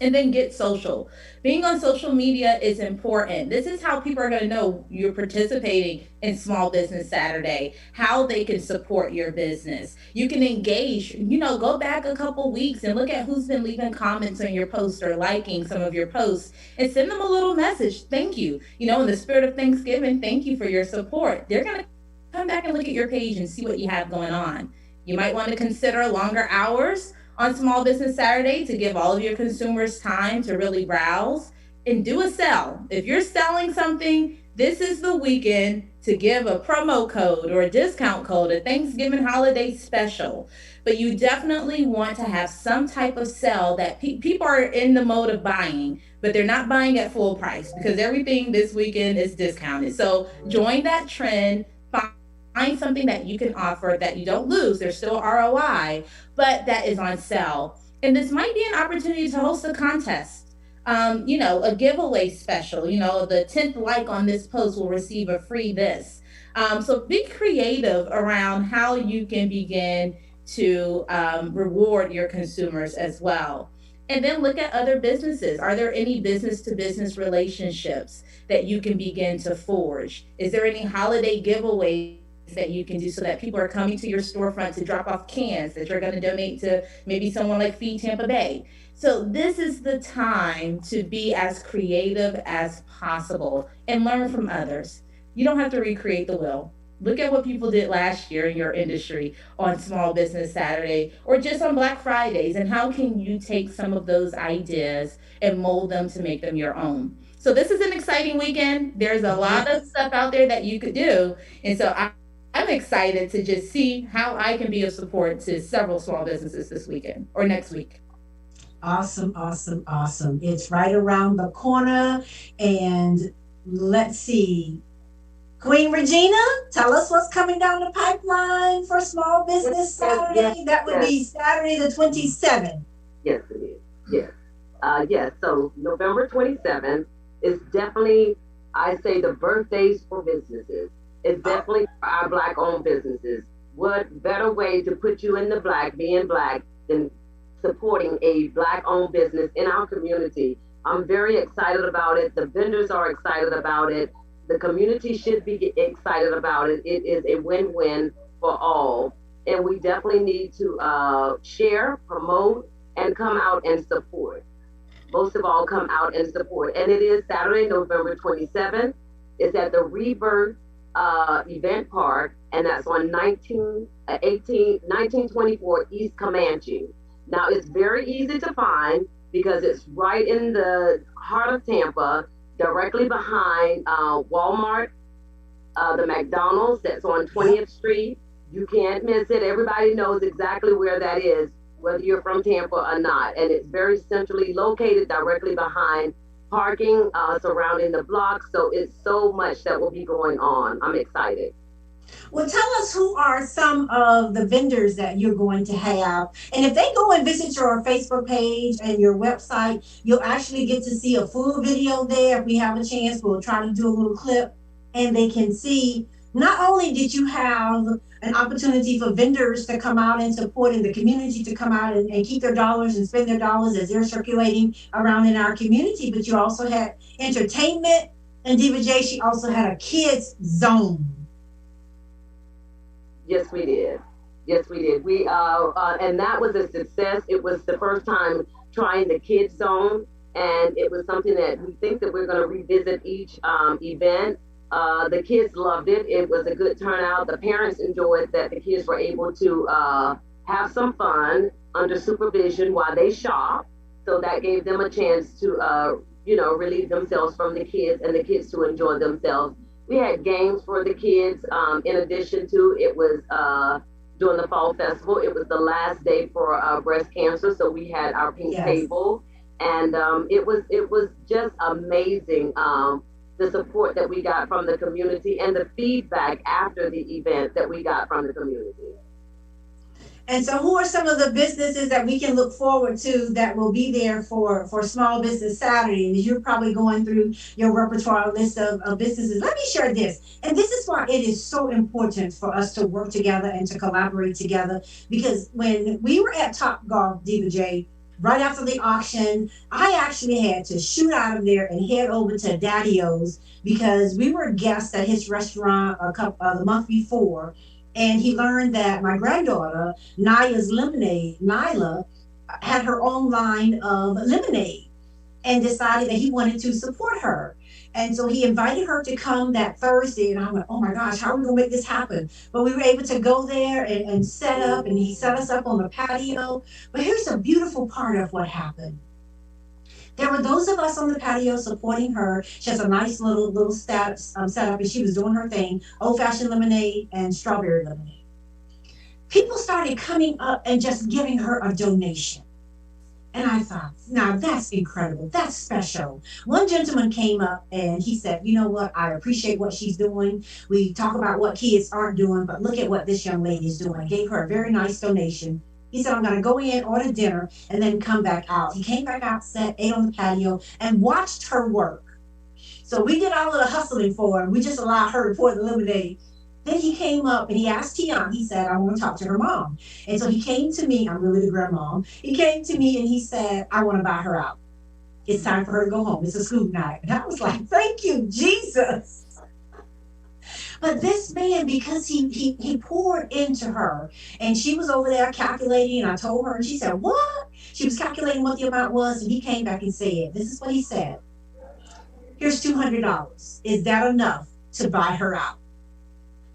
And then get social. Being on social media is important. This is how people are going to know you're participating in Small Business Saturday, how they can support your business. You can engage, go back a couple weeks and look at who's been leaving comments on your post or liking some of your posts, and send them a little message. Thank you. In the spirit of Thanksgiving, thank you for your support. They're going to come back and look at your page and see what you have going on. You might want to consider longer hours on Small Business Saturday to give all of your consumers time to really browse and do a sell. If you're selling something, this is the weekend to give a promo code or a discount code, a Thanksgiving holiday special. But you definitely want to have some type of sell that people are in the mode of buying, but they're not buying at full price because everything this weekend is discounted. So join that trend. find something that you can offer that you don't lose. There's still ROI, but that is on sale. And this might be an opportunity to host a contest. A giveaway special, the 10th like on this post will receive a free this. So be creative around how you can begin to reward your consumers as well. And then look at other businesses. Are there any business to business relationships that you can begin to forge? Is there any holiday giveaways that you can do so that people are coming to your storefront to drop off cans that you're going to donate to maybe someone like Feed Tampa Bay? So this is the time to be as creative as possible and learn from others. You don't have to recreate the wheel. Look at what people did last year in your industry on Small Business Saturday or just on Black Fridays, and how can you take some of those ideas and mold them to make them your own? So this is an exciting weekend. There's a lot of stuff out there that you could do. And so I'm excited to just see how I can be of support to several small businesses this weekend or next week. Awesome, awesome, awesome. It's right around the corner. And let's see. Queen Regina, tell us what's coming down the pipeline for Small Business Saturday. That would be Saturday the 27th. Yes, it is. Yes. Yes. So November 27th is definitely, I say, the birthdays for businesses. It's definitely for our Black-owned businesses. What better way to put you in the Black, being Black, than supporting a Black-owned business in our community? I'm very excited about it. The vendors are excited about it. The community should be excited about it. It is a win-win for all. And we definitely need to share, promote, and come out and support. Most of all, come out and support. And it is Saturday, November 27th. It's at the Rebirth Event Park, and that's on 1924 East Comanche. Now, it's very easy to find because it's right in the heart of Tampa, directly behind Walmart, the McDonald's that's on 20th Street. You can't miss it. Everybody knows exactly where that is, whether you're from Tampa or not. And it's very centrally located, directly behind parking surrounding the block. So it's so much that will be going on. I'm excited. Well, tell us who are some of the vendors that you're going to have. And if they go and visit your Facebook page and your website, you'll actually get to see a full video there. If we have a chance, we'll try to do a little clip, and they can see not only did you have an opportunity for vendors to come out and support, in the community to come out and keep their dollars and spend their dollars as they're circulating around in our community, but you also had entertainment. And Diva J, she also had a kids zone. Yes, we did. Yes, we did. We and that was a success. It was the first time trying the kids zone, and it was something that we think that we're going to revisit each event. The kids loved it. It was a good turnout. The parents enjoyed that the kids were able to have some fun under supervision while they shop. So that gave them a chance to, relieve themselves from the kids, and the kids to enjoy themselves. We had games for the kids. In addition to, it was during the fall festival. It was the last day for breast cancer, so we had our pink table, and it was just amazing. The support that we got from the community and the feedback after the event that we got from the community. And so who are some of the businesses that we can look forward to that will be there for Small Business Saturday? And you're probably going through your repertoire list of businesses. Let me share this. And this is why it is so important for us to work together and to collaborate together. Because when we were at Topgolf, Diva J, right after the auction, I actually had to shoot out of there and head over to Daddy-O's because we were guests at his restaurant the month before. And he learned that my granddaughter, Naya's Lemonade, Nyla, had her own line of lemonade and decided that he wanted to support her. And so he invited her to come that Thursday. And I went, oh my gosh, how are we going to make this happen? But we were able to go there and set up, and he set us up on the patio. But here's a beautiful part of what happened. There were those of us on the patio supporting her. She has a nice little setup, and she was doing her thing, old-fashioned lemonade and strawberry lemonade. People started coming up and just giving her a donation. And I thought, now that's incredible. That's special. One gentleman came up and he said, you know what? I appreciate what she's doing. We talk about what kids aren't doing, but look at what this young lady is doing. I gave her a very nice donation. He said, I'm going to go in, order dinner, and then come back out. He came back out, sat, ate on the patio, and watched her work. So we did all of the hustling for her. We just allowed her to pour the lemonade. Then he came up and he asked Tiana, he said, I want to talk to her mom. And so he came to me, I'm really the grandma. He came to me and he said, I want to buy her out. It's time for her to go home. It's a school night. And I was like, thank you, Jesus. But this man, because he poured into her, and she was over there calculating, and I told her, and she said, what? She was calculating what the amount was, and he came back and said, this is what he said. Here's $200. Is that enough to buy her out?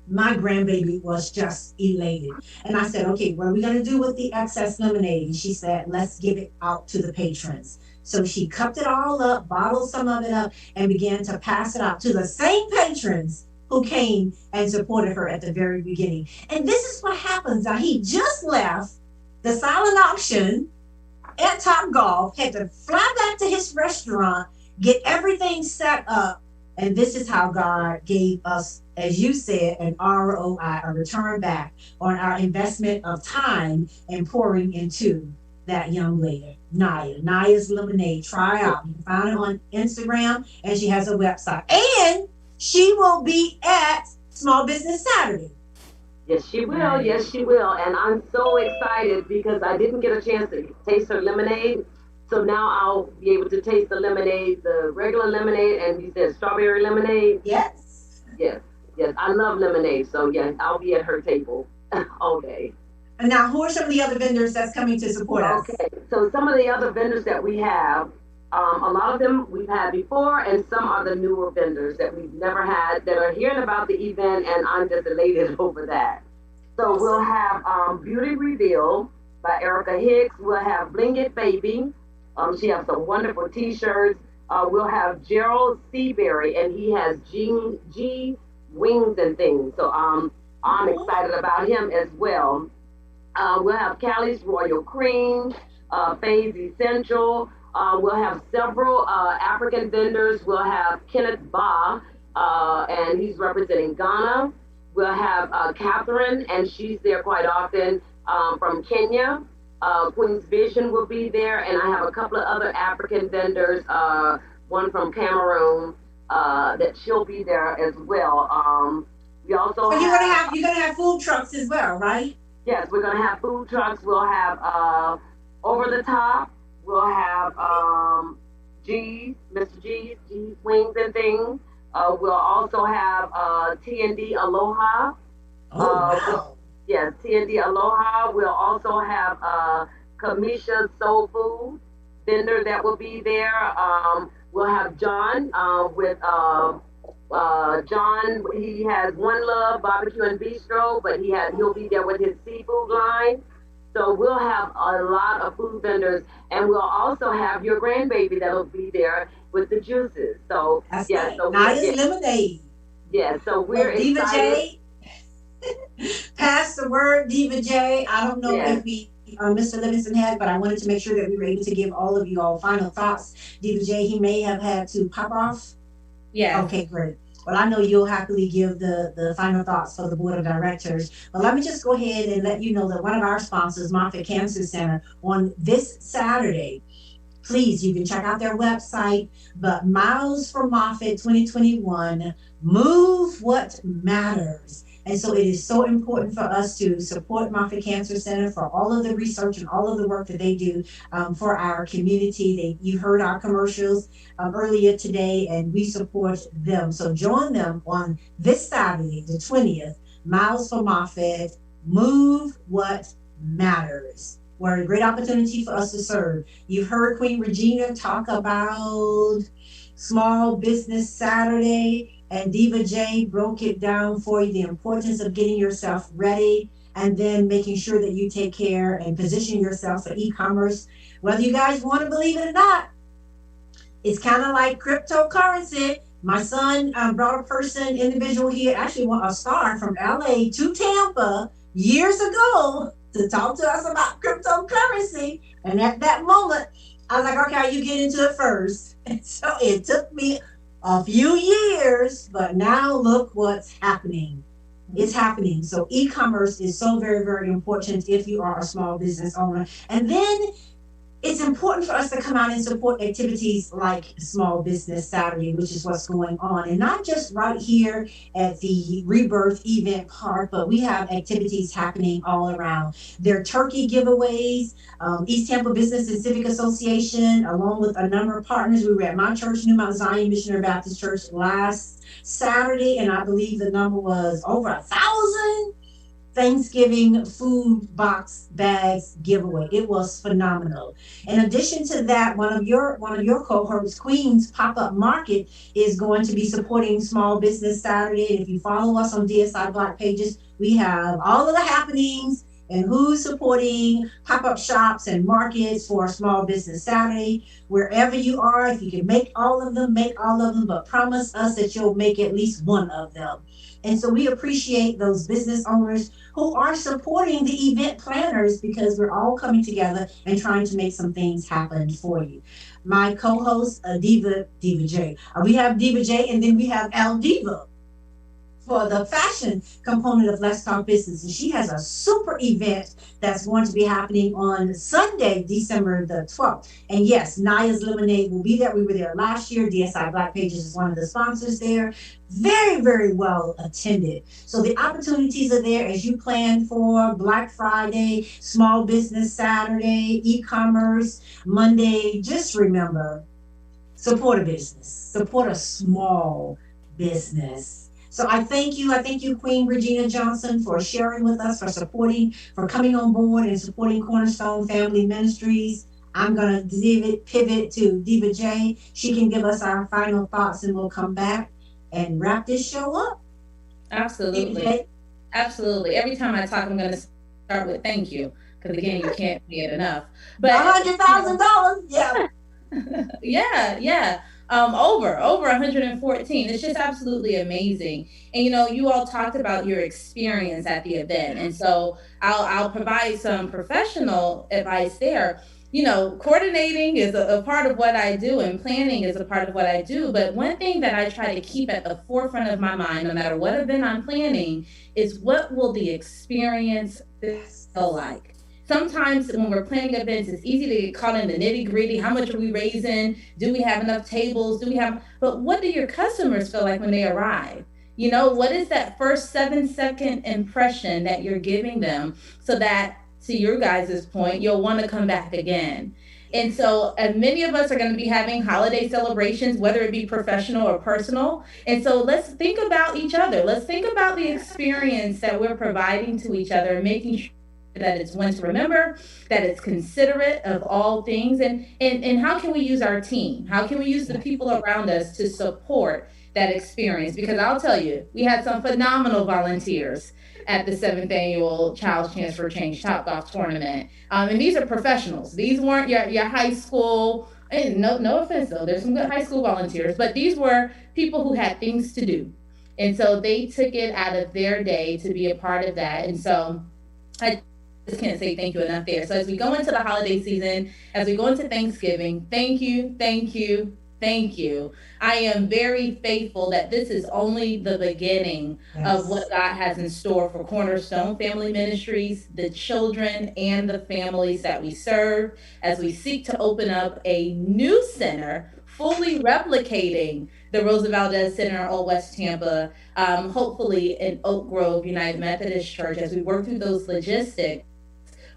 My grandbaby was just elated. And I said, okay, what are we going to do with the excess lemonade? And she said, let's give it out to the patrons. So she cupped it all up, bottled some of it up, and began to pass it out to the same patrons who came and supported her at the very beginning. And this is what happens. Now, he just left the silent auction at Topgolf, had to fly back to his restaurant, get everything set up. And this is how God gave us, as you said, an ROI, a return back on our investment of time and pouring into that young lady, Naya. Naya's Lemonade. Try out. You can find it on Instagram, and she has a website. And she will be at Small Business Saturday. Yes, she will. Yes, she will. And I'm so excited because I didn't get a chance to taste her lemonade. So now I'll be able to taste the lemonade, the regular lemonade, and you said strawberry lemonade? Yes. Yes, yes. I love lemonade. So, yes, I'll be at her table all day. And now, who are some of the other vendors that's coming to support us? Okay, so some of the other vendors that we have, a lot of them we've had before, and some are the newer vendors that we've never had that are hearing about the event, and I'm just elated over that. So we'll have Beauty Reveal by Erica Hicks. We'll have Bling It Baby. She has some wonderful t-shirts. We'll have Gerald Seaberry, and he has G wings and things. So I'm excited about him as well. We'll have Callie's Royal Cream, Faye's Essential. We'll have several African vendors. We'll have Kenneth Ba, and he's representing Ghana. We'll have Catherine, and she's there quite often from Kenya. Queen's Vision will be there, and I have a couple of other African vendors, one from Cameroon, that she'll be there as well. We also you're gonna have food trucks as well, right? Yes, we're gonna have food trucks. We'll have Over the Top. We'll have Mr. G's Wings and Things. We'll also have T&D Aloha. Wow. Yes, T&D Aloha. We'll also have Kamisha Soul Food vendor that will be there. We'll have John with John. He has One Love Barbecue and Bistro, but he'll be there with his seafood line. So we'll have a lot of food vendors, and we'll also have your grandbaby that'll be there with the juices. So that's yeah, so Naya's Lemonade. Yeah, so we're Diva excited. J, pass the word, Diva J. I don't know if we Mr. Livingston had, but I wanted to make sure that we were able to give all of you all final thoughts. Diva J, he may have had to pop off. Yeah. Okay, great. Well, I know you'll happily give the final thoughts for the board of directors. But let me just go ahead and let you know that one of our sponsors, Moffitt Cancer Center, on this Saturday, please, you can check out their website, but Miles for Moffitt 2021, Move What Matters. And so it is so important for us to support Moffitt Cancer Center for all of the research and all of the work that they do for our community. You heard our commercials earlier today, and we support them. So join them on this Saturday, the 20th, Miles for Moffitt, Move What Matters. What a great opportunity for us to serve. You've heard Queen Regina talk about Small Business Saturday, and Diva J broke it down for you, the importance of getting yourself ready and then making sure that you take care and position yourself for e-commerce. Whether you guys want to believe it or not, it's kind of like cryptocurrency. My son brought individual here, actually a star from LA to Tampa years ago to talk to us about cryptocurrency. And at that moment, I was like, okay, you get into it first. And so it took me a few years, but now look what's happening. It's happening. So e-commerce is so very, very important if you are a small business owner. And then it's important for us to come out and support activities like Small Business Saturday, which is what's going on. And not just right here at the Rebirth Event Park, but we have activities happening all around. There are turkey giveaways, East Tampa Business and Civic Association, along with a number of partners. We were at my church, New Mount Zion Missionary Baptist Church, last Saturday, and I believe the number was over 1,000. Thanksgiving food box bags giveaway. It was phenomenal. In addition to that, one of your cohorts, Queen's Pop-Up Market, is going to be supporting Small Business Saturday. And if you follow us on DSI Black pages, we have all of the happenings and who's supporting pop-up shops and markets for Small Business Saturday. Wherever you are, if you can make all of them, but promise us that you'll make at least one of them. And so we appreciate those business owners who are supporting the event planners, because we're all coming together and trying to make some things happen for you. My co-host, Diva J. We have Diva J, and then we have Al Diva for the fashion component of Let's Talk Business. And she has a super event that's going to be happening on Sunday, December the 12th. And yes, Naya's Lemonade will be there. We were there last year. DSI Black Pages is one of the sponsors there. Very, very well attended. So the opportunities are there as you plan for Black Friday, Small Business Saturday, e-commerce Monday. Just remember, support a business, support a small business. So I thank you, Queen Regina Johnson, for sharing with us, for supporting, for coming on board and supporting Cornerstone Family Ministries. I'm going to pivot to Diva J. She can give us our final thoughts, and we'll come back and wrap this show up. Absolutely. Absolutely. Every time I talk, I'm going to start with thank you, because again, you can't pay it enough. But $100,000, yeah. Yeah. Over 114. It's just absolutely amazing. And you all talked about your experience at the event, and so I'll provide some professional advice there. Coordinating is a part of what I do, and planning is a part of what I do. But one thing that I try to keep at the forefront of my mind, no matter what event I'm planning, is what will the experience feel like? Sometimes when we're planning events, it's easy to get caught in the nitty gritty. How much are we raising? Do we have enough tables? But what do your customers feel like when they arrive? What is that first 7-second impression that you're giving them, so that, to your guys' point, you'll want to come back again? And so many of us are going to be having holiday celebrations, whether it be professional or personal. And so let's think about each other. Let's think about the experience that we're providing to each other, and making sure that it's one to remember, that it's considerate of all things, and how can we use our team? How can we use the people around us to support that experience? Because I'll tell you, we had some phenomenal volunteers at the 7th annual Child's Chance for Change Topgolf tournament. And these are professionals. These weren't your high school, and no offense though, there's some good high school volunteers, but these were people who had things to do. And so they took it out of their day to be a part of that. And so I just can't say thank you enough there. So as we go into the holiday season, as we go into Thanksgiving, thank you. I am very faithful that this is only the beginning of what God has in store for Cornerstone Family Ministries, the children and the families that we serve, as we seek to open up a new center, fully replicating the Rosa Valdez Center, Old West Tampa, hopefully in Oak Grove United Methodist Church. As we work through those logistics,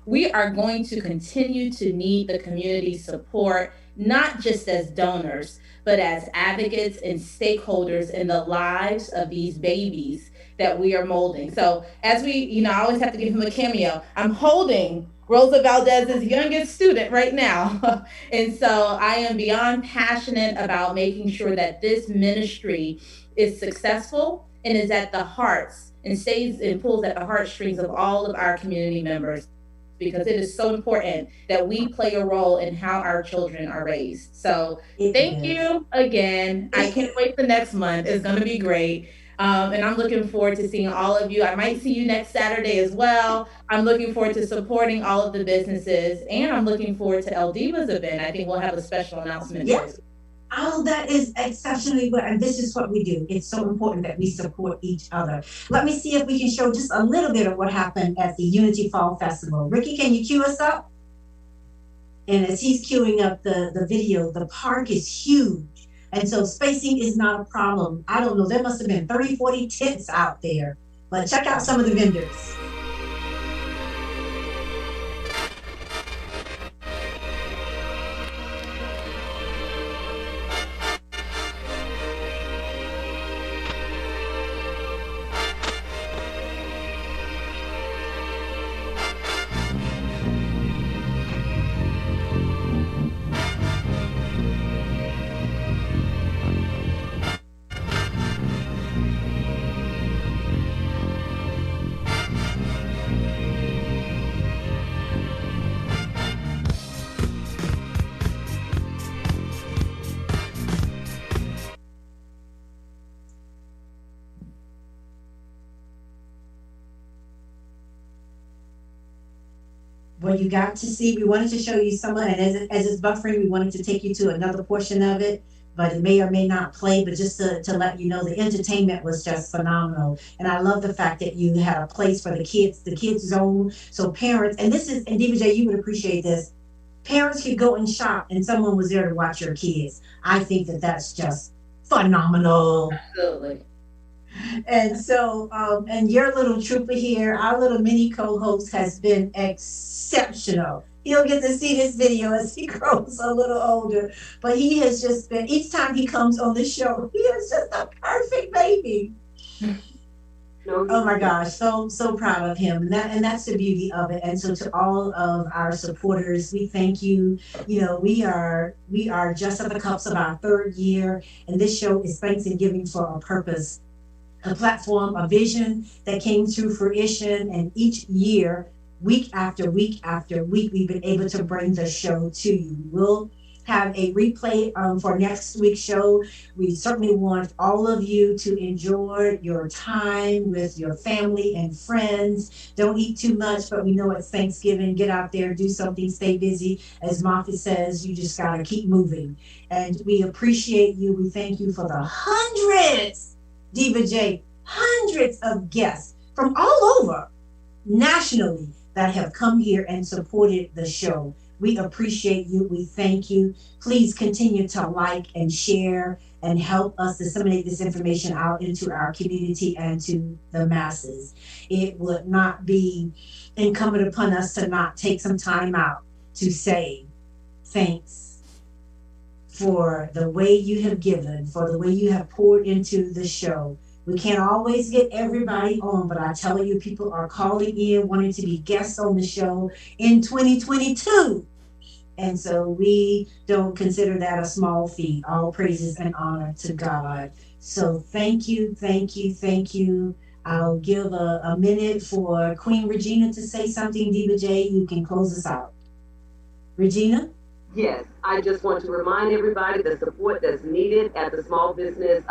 we are going to continue to need the community support, not just as donors, but as advocates and stakeholders in the lives of these babies that we are molding. So as we, I always have to give him a cameo. I'm holding Rosa Valdez's youngest student right now. And so I am beyond passionate about making sure that this ministry is successful and is at the hearts and stays and pulls at the heartstrings of all of our community members, because it is so important that we play a role in how our children are raised. So thank you again. I can't wait for next month. It's going to be great. And I'm looking forward to seeing all of you. I might see you next Saturday as well. I'm looking forward to supporting all of the businesses, and I'm looking forward to El Diva's event. I think we'll have a special announcement. Yes. Oh, that is exceptionally good. And this is what we do. It's so important that we support each other. Let me see if we can show just a little bit of what happened at the Unity Fall Festival. Ricky, can you cue us up? And as he's queuing up the video, the park is huge. And so spacing is not a problem. I don't know, there must have been 30, 40 tents out there. But check out some of the vendors. Well, you got to see, we wanted to show you some of it, and as it's buffering, we wanted to take you to another portion of it, but it may or may not play, but just to let you know, the entertainment was just phenomenal. And I love the fact that you had a place for the kids zone, so parents, and Diva J, you would appreciate this, parents could go and shop and someone was there to watch your kids. I think that that's just phenomenal. Absolutely. And so, and your little trooper here, our little mini co-host has been exceptional. He'll get to see this video as he grows a little older, but he has just been, each time he comes on the show, he is just a perfect baby. Oh my gosh, so proud of him. And that's the beauty of it. And so to all of our supporters, we thank you. You know, we are just at the cups of our third year, and this show is Thanksgiving for a purpose. A platform, a vision that came to fruition, and each year, week after week after week, we've been able to bring the show to you. We'll have a replay for next week's show. We certainly want all of you to enjoy your time with your family and friends. Don't eat too much, but we know it's Thanksgiving. Get out there, do something, stay busy. As Martha says, you just gotta keep moving. And we appreciate you. We thank you for the hundreds, Diva J, hundreds of guests from all over nationally that have come here and supported the show. We appreciate you. We thank you. Please continue to like and share and help us disseminate this information out into our community and to the masses. It would not be incumbent upon us to not take some time out to say thanks for the way you have given, for the way you have poured into the show. We can't always get everybody on, but I tell you, people are calling in, wanting to be guests on the show in 2022. And so we don't consider that a small feat. All praises and honor to God. So thank you, thank you, thank you. I'll give a minute for Queen Regina to say something. Diva J, you can close us out. Regina? Yes, I just want to remind everybody the support that's needed at the Small Business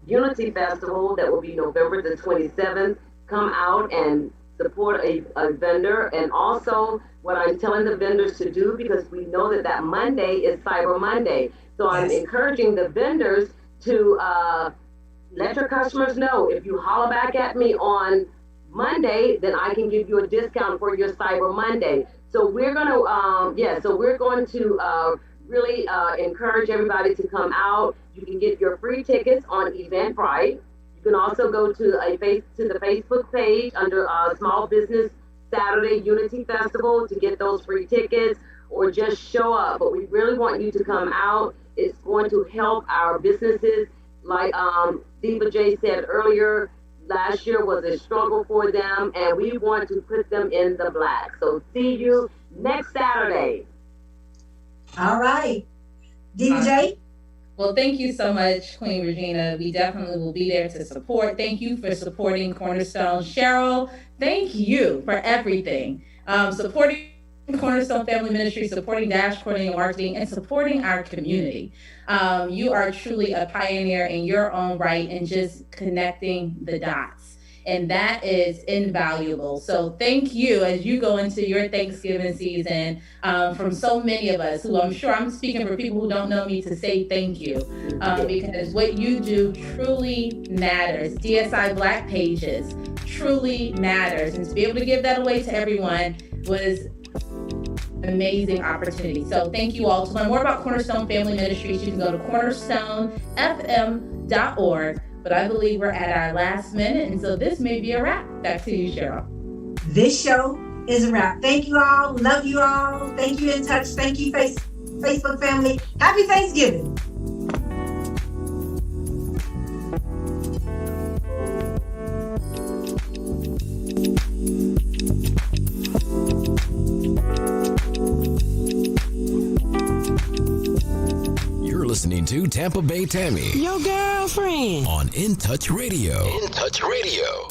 Unity Festival that will be November the 27th. Come out and support a vendor. And also what I'm telling the vendors to do, because we know that Monday is Cyber Monday. So I'm encouraging the vendors to let your customers know, if you holler back at me on Monday, then I can give you a discount for your Cyber Monday. So we're going to really encourage everybody to come out. You can get your free tickets on Eventbrite. You can also go to the Facebook page under Small Business Saturday Unity Festival to get those free tickets, or just show up. But we really want you to come out. It's going to help our businesses. Like Diva J said earlier, last year was a struggle for them, and we want to put them in the black. So see you next Saturday. All right. Diva J? Well, thank you so much, Queen Regina. We definitely will be there to support. Thank you for supporting Cornerstone. Cheryl, thank you for everything. Supporting Cornerstone Family Ministry, supporting Dash Coordinating Marketing, and supporting our community. You are truly a pioneer in your own right and just connecting the dots. And that is invaluable. So thank you as you go into your Thanksgiving season, from so many of us who I'm sure I'm speaking for people who don't know me to say thank you, because what you do truly matters. DSI Black Pages truly matters. And to be able to give that away to everyone was amazing opportunity. So thank you all. To learn more about Cornerstone Family Ministries, you can go to cornerstonefm.org. But I believe we're at our last minute, and so this may be a wrap. Back to you, Cheryl. This show is a wrap. Thank you all. Love you all. Thank you, In Touch. Thank you, Facebook family. Happy Thanksgiving. Listening to Tampa Bay Tammy, your girlfriend, on In Touch Radio. In Touch Radio.